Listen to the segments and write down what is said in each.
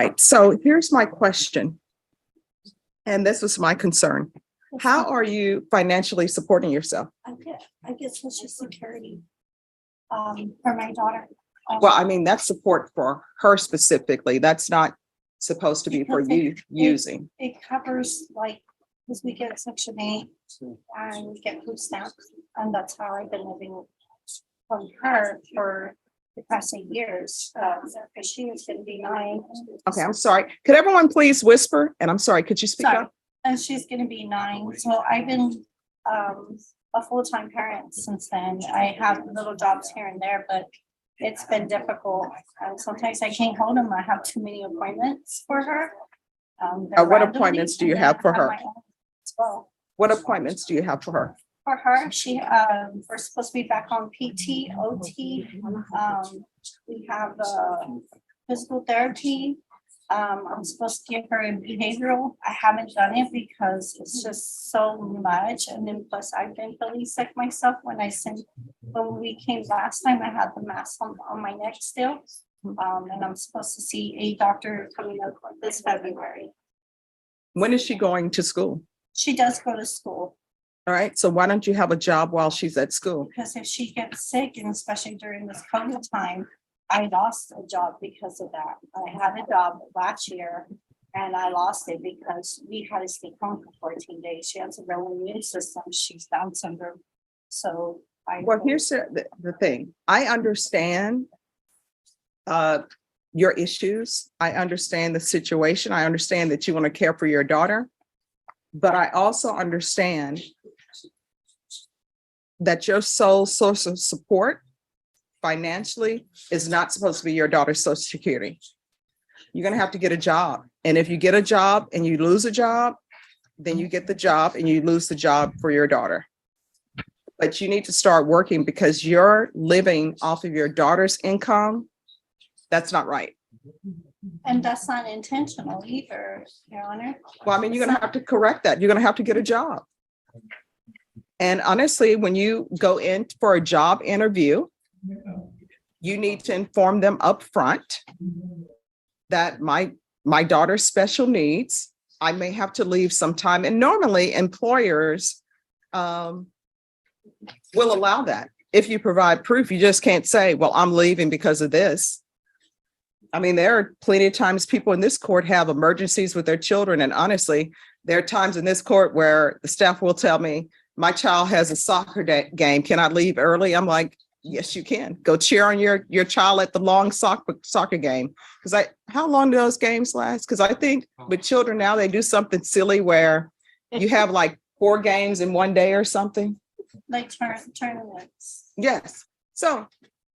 Right. So here's my question. And this was my concern. How are you financially supporting yourself? I get Social Security for my daughter. Well, I mean, that's support for her specifically. That's not supposed to be for you using. It covers like, because we get Section 8 and we get food stamps, and that's how I've been living from her for the past 8 years. Because she was gonna be 9. Okay, I'm sorry. Could everyone please whisper? And I'm sorry, could you speak Sorry. up? And she's gonna be 9, so I've been a full-time parent since then. I have little jobs here and there, but it's been difficult. And sometimes I can't hold them. I have too many appointments for her. What appointments do you have for her? As well. What appointments do you have for her? For her, we're supposed to be back on PT, OT. We have physical therapy. I'm supposed to give her a behavioral. I haven't done it because it's just so much. And then plus I've been really sick myself when we came last time, I had the mass on my neck still. And I'm supposed to see a doctor coming up this February. When is she going to school? She does go to school. All right. So why don't you have a job while she's at school? Because if she gets sick, and especially during this COVID time, I lost a job because of that. I had a job last year and I lost it because we had to stay home for 14 days. She has a low immune system. She's Down syndrome. So Here's the thing. I understand your issues. I understand the situation. I understand that you want to care for your daughter. But I also understand that your sole source of support financially is not supposed to be your daughter's Social Security. You're going to have to get a job. And if you get a job and you lose a job, then you get the job and you lose the job for your daughter. But you need to start working because you're living off of your daughter's income. That's not right. And that's not intentional either, Your Honor. Well, I mean, you're going to have to correct that. You're going to have to get a job. And honestly, when you go in for a job interview, you need to inform them up front that my daughter's special needs, I may have to leave sometime. And normally employers will allow that. If you provide proof, you just can't say, well, I'm leaving because of this. I mean, there are plenty of times people in this court have emergencies with their children. And honestly, there are times in this court where the staff will tell me, my child has a soccer game. Can I leave early? I'm like, yes, you can. Go cheer on your child at the long soccer game. Because how long do those games last? Because I think with children now, they do something silly where you have like 4 games in one day or something. Like tournaments. Yes. So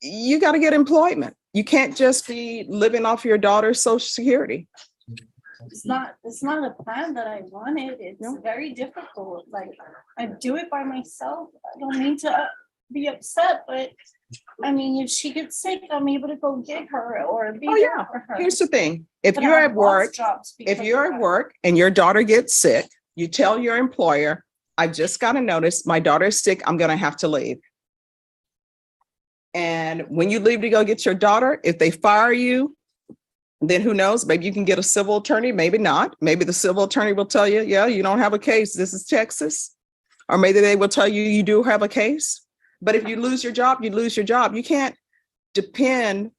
you got to get employment. You can't just be living off your daughter's Social Security. It's not a plan that I wanted. It's very difficult. Like I do it by myself. I don't mean to be upset, but I mean, if she gets sick, I'm able to go get her or be there for her. Here's the thing. If you're at work and your daughter gets sick, you tell your employer, I just got a notice, my daughter's sick, I'm going to have to leave. And when you leave to go get your daughter, if they fire you, then who knows, maybe you can get a civil attorney, maybe not. Maybe the civil attorney will tell you, yeah, you don't have a case. This is Texas. Or maybe they will tell you, you do have a case. But if you lose your job, you lose your job. You can't depend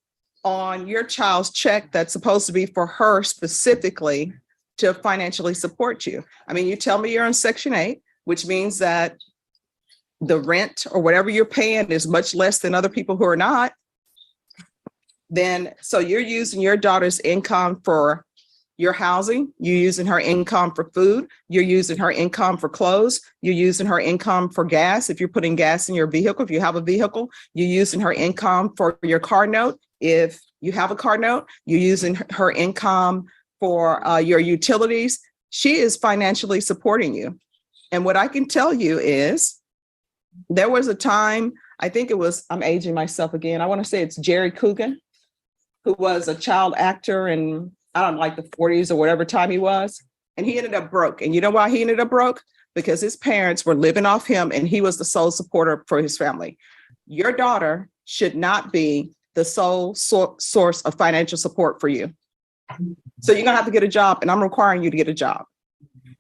on your child's check that's supposed to be for her specifically to financially support you. I mean, you tell me you're on Section 8, which means that the rent or whatever you're paying is much less than other people who are not. Then, so you're using your daughter's income for your housing, you're using her income for food, you're using her income for clothes, you're using her income for gas. If you're putting gas in your vehicle, if you have a vehicle, you're using her income for your car note. If you have a car note, you're using her income for your utilities. She is financially supporting you. And what I can tell you is there was a time, I think it was, I'm aging myself again. I want to say it's Jerry Coogan, who was a child actor in, I don't know, like the 40s or whatever time he was. And he ended up broke. And you know why he ended up broke? Because his parents were living off him and he was the sole supporter for his family. Your daughter should not be the sole source of financial support for you. So you're gonna have to get a job, and I'm requiring you to get a job.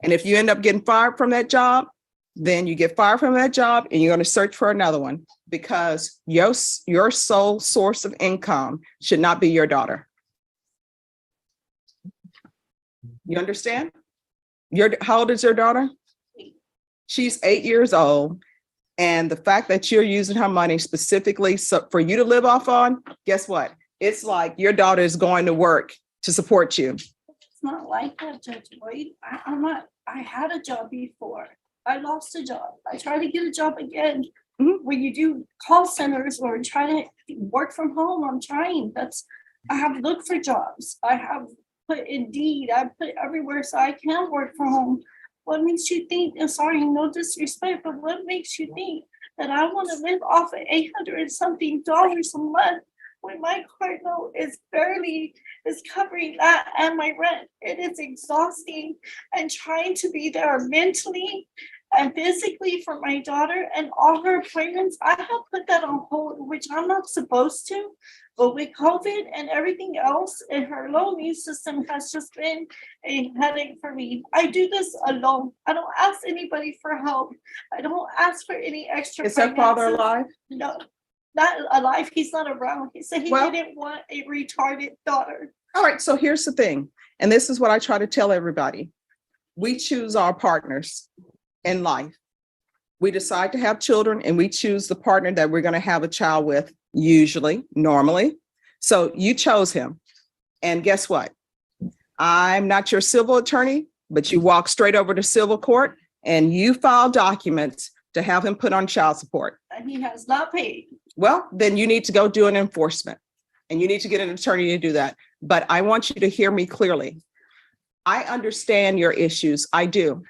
And if you end up getting fired from that job, then you get fired from that job and you're going to search for another one, because your sole source of income should not be your daughter. You understand? How old is your daughter? She's 8 years old. And the fact that you're using her money specifically for you to live off on, guess what? It's like your daughter is going to work to support you. It's not like that, Judge Boyd. I had a job before. I lost a job. I tried to get a job again. When you do call centers or try to work from home, I'm trying. I have looked for jobs. I have put Indeed. I put everywhere so I can work from home. What makes you think, I'm sorry, no disrespect, but what makes you think that I want to live off of $800 and something a month when my car note is covering that and my rent? It is exhausting, and trying to be there mentally and physically for my daughter and all her appointments. I have put that on hold, which I'm not supposed to, but with COVID and everything else, and her low immune system has just been a headache for me. I do this alone. I don't ask anybody for help. I don't ask for any extra. Is her father alive? No, not alive. He's not around. He said he didn't want a retarded daughter. All right, so here's the thing, and this is what I try to tell everybody. We choose our partners in life. We decide to have children, and we choose the partner that we're going to have a child with, usually, normally. So you chose him. And guess what? I'm not your civil attorney, but you walk straight over to civil court and you file documents to have him put on child support. And he has not paid. Well, then you need to go do an enforcement, and you need to get an attorney to do that. But I want you to hear me clearly. I understand your issues. I do.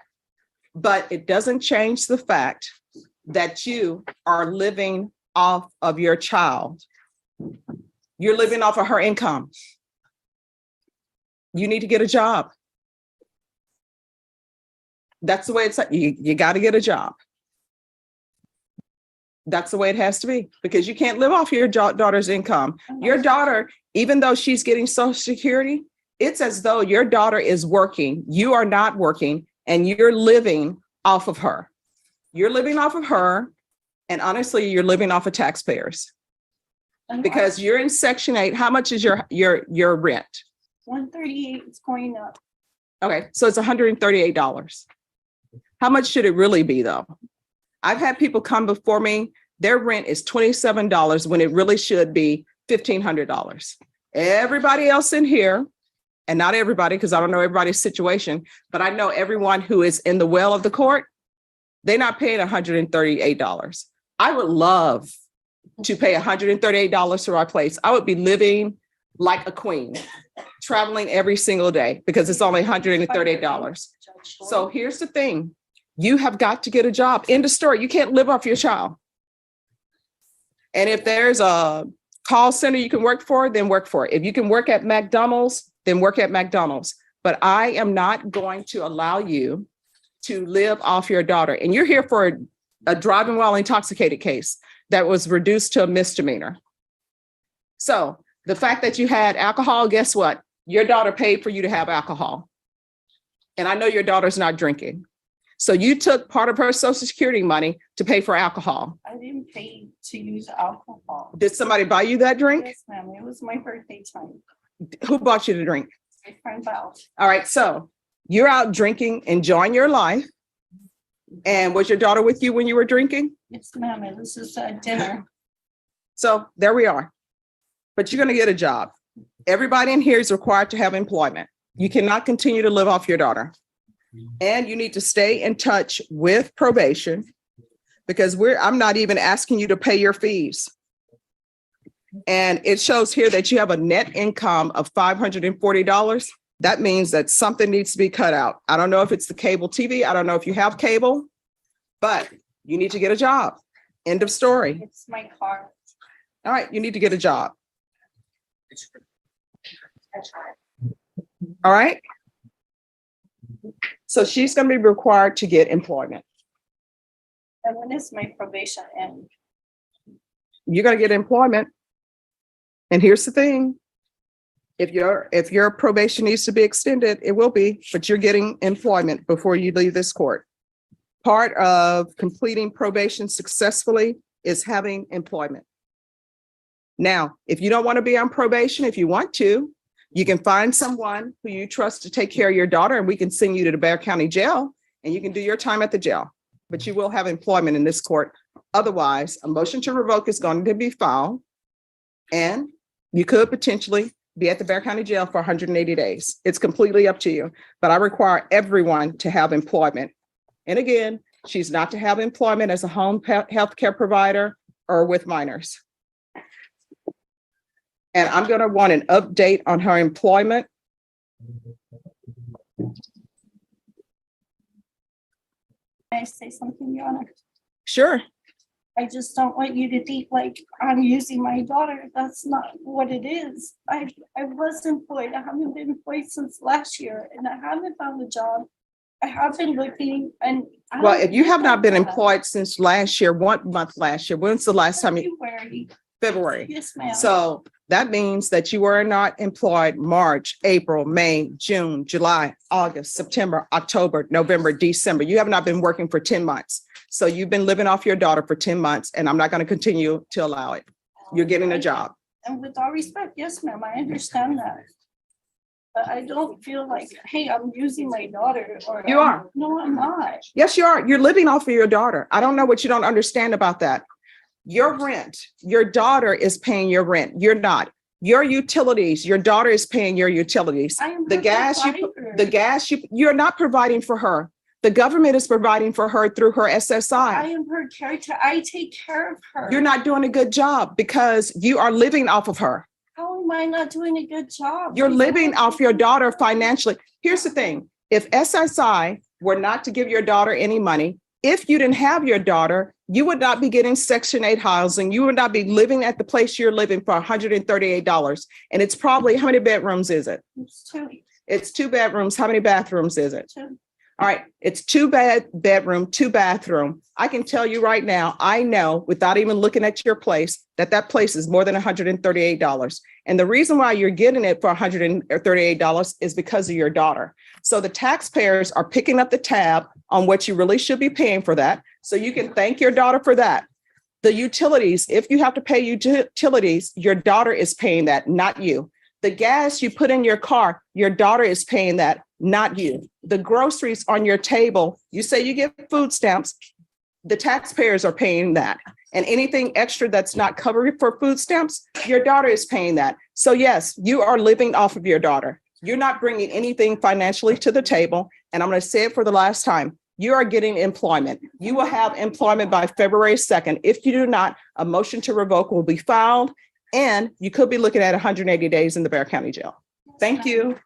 But it doesn't change the fact that you are living off of your child. You're living off of her income. You need to get a job. That's the way it's, you got to get a job. That's the way it has to be, because you can't live off your daughter's income. Your daughter, even though she's getting Social Security, it's as though your daughter is working. You are not working, and you're living off of her. You're living off of her. And honestly, you're living off of taxpayers, because you're in Section 8. How much is your rent? $138. It's going up. Okay, so it's $138. How much should it really be, though? I've had people come before me, their rent is $27 when it really should be $1,500. Everybody else in here, and not everybody, because I don't know everybody's situation, but I know everyone who is in the well of the court, they're not paying $138. I would love to pay $138 for our place. I would be living like a queen, traveling every single day, because it's only $138. So here's the thing. You have got to get a job. End of story. You can't live off your child. And if there's a call center you can work for, then work for it. If you can work at McDonald's, then work at McDonald's. But I am not going to allow you to live off your daughter. And you're here for a driving while intoxicated case that was reduced to a misdemeanor. So the fact that you had alcohol, guess what? Your daughter paid for you to have alcohol. And I know your daughter's not drinking. So you took part of her Social Security money to pay for alcohol. I didn't pay to use alcohol. Did somebody buy you that drink? Yes, ma'am. It was my birthday time. Who bought you the drink? My friend Val. All right. So you're out drinking, enjoying your life. And was your daughter with you when you were drinking? Yes, ma'am. It was just a dinner. So there we are. But you're going to get a job. Everybody in here is required to have employment. You cannot continue to live off your daughter. And you need to stay in touch with probation, because I'm not even asking you to pay your fees. And it shows here that you have a net income of $540. That means that something needs to be cut out. I don't know if it's the cable TV. I don't know if you have cable, but you need to get a job. End of story. It's my car. All right. You need to get a job. All right. So she's going to be required to get employment. And when is my probation end? You're going to get employment. And here's the thing. If your probation needs to be extended, it will be, but you're getting employment before you leave this court. Part of completing probation successfully is having employment. Now, if you don't want to be on probation, if you want to, you can find someone who you trust to take care of your daughter, and we can send you to the Bexar County Jail, and you can do your time at the jail. But you will have employment in this court. Otherwise, a motion to revoke is going to be filed, and you could potentially be at the Bexar County Jail for 180 days. It's completely up to you, but I require everyone to have employment. And again, she's not to have employment as a home health care provider or with minors. And I'm going to want an update on her employment. Can I say something, Your Honor? Sure. I just don't want you to think like I'm using my daughter. That's not what it is. I was employed. I haven't been employed since last year, and I haven't found a job. I have been looking, and Well, if you have not been employed since last year, what month last year? When's the last time you? February. Yes, ma'am. So that means that you were not employed March, April, May, June, July, August, September, October, November, December. You have not been working for 10 months. So you've been living off your daughter for 10 months, and I'm not going to continue to allow it. You're getting a job. And with all respect, yes, ma'am, I understand that. But I don't feel like, hey, I'm using my daughter or. You are. No, I'm not. Yes, you are. You're living off of your daughter. I don't know what you don't understand about that. Your rent, your daughter is paying your rent. You're not. Your utilities, your daughter is paying your utilities. I am The her gas, you're not providing for her. The government is providing for her through her I SSI. am her character. I take care of her. You're not doing a good job because you are living off of her. How am I not doing a good job? You're living off your daughter financially. Here's the thing. If SSI were not to give your daughter any money, if you didn't have your daughter, you would not be getting Section 8 housing. You would not be living at the place you're living for $138. And it's probably, how many bedrooms is it? It's two. It's 2 bedrooms. How many bathrooms is it? Two. All right. It's 2 bedroom, 2 bathroom. I can tell you right now, I know without even looking at your place, that place is more than $138. And the reason why you're getting it for $138 is because of your daughter. So the taxpayers are picking up the tab on what you really should be paying for that. So you can thank your daughter for that. The utilities, if you have to pay utilities, your daughter is paying that, not you. The gas you put in your car, your daughter is paying that, not you. The groceries on your table, you say you get food stamps, the taxpayers are paying that. And anything extra that's not covered for food stamps, your daughter is paying that. So yes, you are living off of your daughter. You're not bringing anything financially to the table. And I'm going to say it for the last time. You are getting employment. You will have employment by February 2nd. If you do not, a motion to revoke will be filed, and you could be looking at 180 days in the Bexar County Jail. Thank you.